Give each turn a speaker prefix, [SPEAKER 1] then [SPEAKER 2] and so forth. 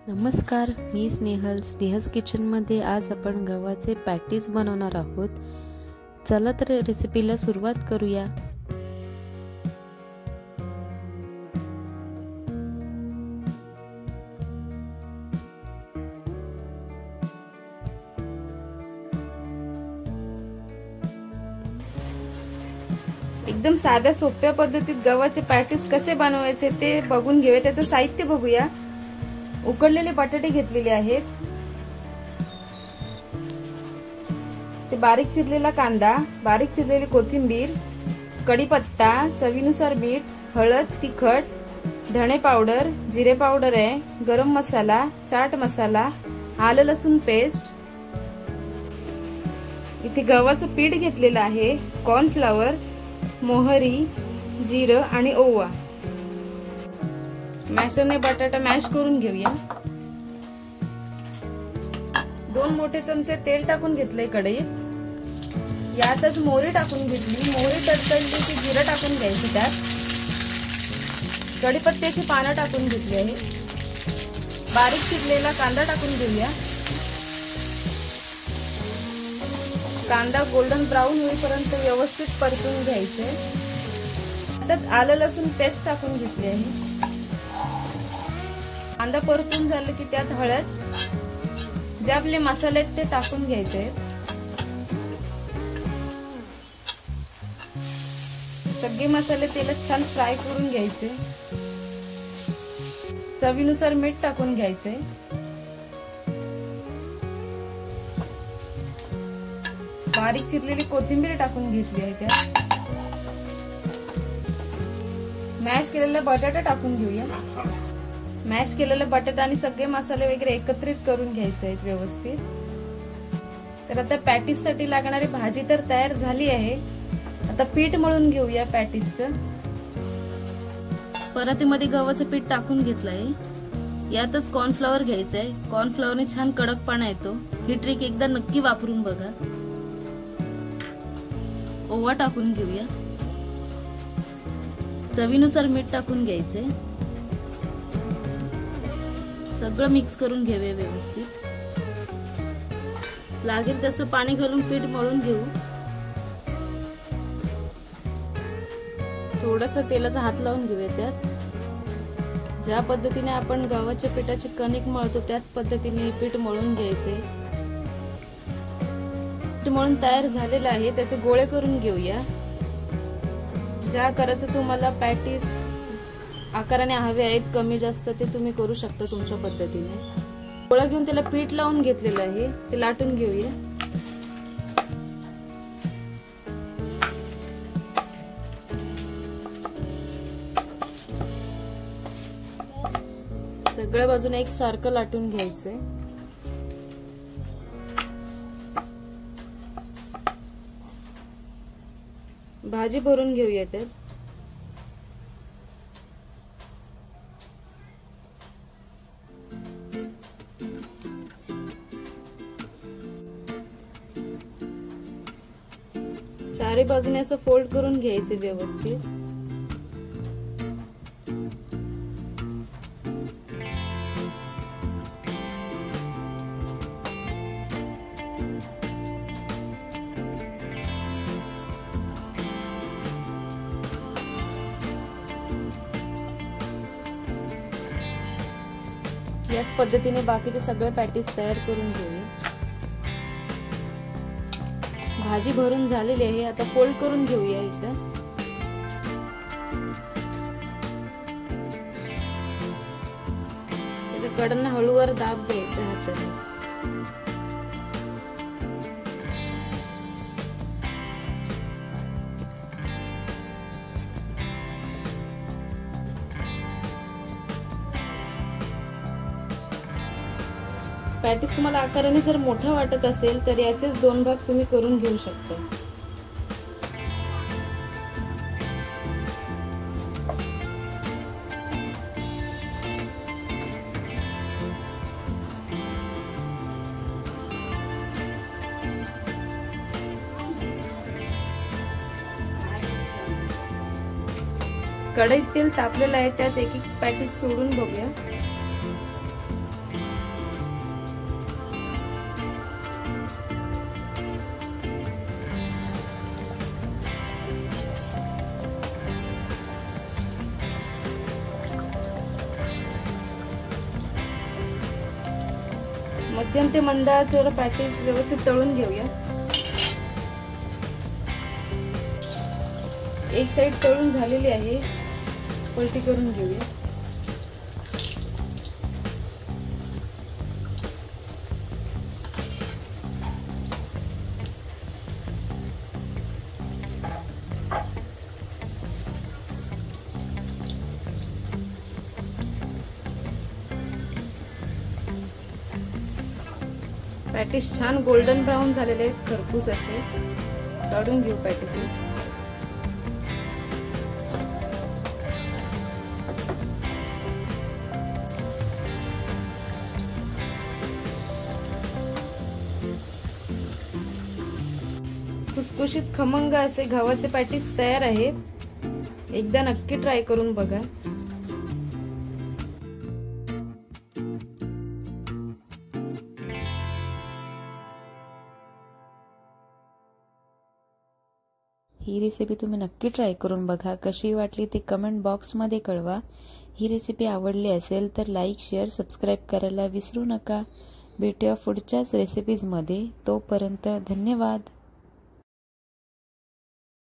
[SPEAKER 1] नमस्कार, मी स्नेहल्स किचनमध्ये आज आपण गव्हाचे पॅटीस बनवणार आहोत। चला तर रेसिपीला सुरुवात करूया।
[SPEAKER 2] एकदम साध्या सोप्या पद्धतीत गव्हाचे पॅटीस कसे बनवायचे ते बघून घेऊया। त्याचं साहित्य बघूया। उकडलेले बटाटे घेतलेले आहेत, ते बारीक चिरलेला कांदा, बारीक चिरलेली कोथिंबीर, कढीपत्ता, चवीनुसार मीठ, हळद, तिखट, धणे पावडर, जिरे पावडर आहे, गरम मसाला, चाट मसाला, आलं लसूण पेस्ट। इथे गव्हाचं पीठ घेतलेलं आहे, कॉर्नफ्लॉवर, मोहरी, जिरं आणि ओवा। मॅशरने बटाटा मॅश करून घेऊया। 2 मोठे चमचे तेल टाकून घेतले कढईत। यातच मोहरी टाकून घेतली। मोहरी तडतडली की जिरं टाकून घ्यायची। त्यात कढीपत्त्याची पानं टाकून घेतली आहे। बारीक चिरलेला कांदा टाकून घेऊया। कांदा गोल्डन ब्राऊन होईपर्यंत व्यवस्थित परतून घ्यायचे। त्यातच आलं लसूण पेस्ट टाकून घेतली आहे। कांदा परतून झालं की त्यात हळद, जे आपले मसाले आहेत ते टाकून घ्यायचे। सगळे मसाले तेलात छान फ्राय करून घ्यायचे। चवीनुसार मीठ टाकून घ्यायचे। बारीक चिरलेली कोथिंबीर टाकून घेतली आहे। त्यात मॅश केलेला बटाटा टाकून घेऊया। मॅश केलेला बटाटा आणि सगळे मसाले वगैरे एकत्रित करून घ्यायचे आहेत व्यवस्थित। तर आता पॅटीस साठी लागणारी भाजी तर तयार झाली आहे। आता पीठ मळून घेऊया पॅटीसचं। परातीमध्ये गव्हाचं पीठ टाकून घेतलंय। यातच कॉर्नफ्लॉवर घ्यायचं आहे। कॉर्नफ्लॉवरने छान कडकपणा येतो। ही ट्रिक एकदा नक्की वापरून बघा। ओवा टाकून घेऊया। चवीनुसार मीठ टाकून घ्यायचे। सगळं मिक्स करून घेऊया व्यवस्थित। लागेल तसं पाणी घालून पीठ मळून घेऊ। थोडंसं तेलाचा हात लावून घेऊया त्यात। ज्या पद्धतीने आपण गव्हाच्या पिठाची कणिक मळतो त्याच पद्धतीने पीठ मळून घ्यायचे। पीठ मळून तयार झालेलं आहे, त्याचे गोळे करून घेऊया। ज्या आकाराचं तुम्हाला पॅटीस आकाराने हवे आहेत, कमी जास्त ते तुम्ही करू शकता तुमच्या पद्धतीने। गोळा घेऊन त्याला पीठ लावून घेतलेलं आहे, ते लाटून घेऊया। सगळ्या बाजूने एक सारखं लाटून घ्यायचंय। भाजी भरून घेऊया त्यात। चारी बाजूने असं फोल्ड करून घ्यायचे व्यवस्थित। याच पद्धतीने बाकीचे सगळे पॅटीस तयार करून घेऊया। भाजी भरून झालेली आहे, आता फोल्ड करून घेऊया एकदा। त्याच्या कडांना हळूवार दाब द्यायचा हाताने। पॅटीस तुम्हाला आकाराने जर मोठा वाटत असेल तर याचेच 2 भाग तुम्ही करून घेऊ शकता। कढईत तेल तापलेलं आहे, त्यात एक एक पॅटीस सोडून बघूया। मध्यम ते मंद आचेवर पॅटीस व्यवस्थित तळून घेऊया। एक साइड तळून झालेली आहे, पलटी करून घेऊया। पॅटीस छान गोल्डन ब्राउन झालेले आहेत, खरपूस असे काढून घेऊ पॅटीस। खुसखुशीत खमंग असे गव्हाचे पॅटीस तयार आहेत, एकदा नक्की ट्राय करून बघा।
[SPEAKER 1] ही रेसिपी तुम्ही नक्की ट्राय करून बघा, कशी वाटली ते कमेंट बॉक्समध्ये कळवा। ही रेसिपी आवडली असेल तर लाईक, शेअर, सबस्क्राईब करायला विसरू नका। भेटूया पुढच्याच रेसिपीजमध्ये, तोपर्यंत धन्यवाद।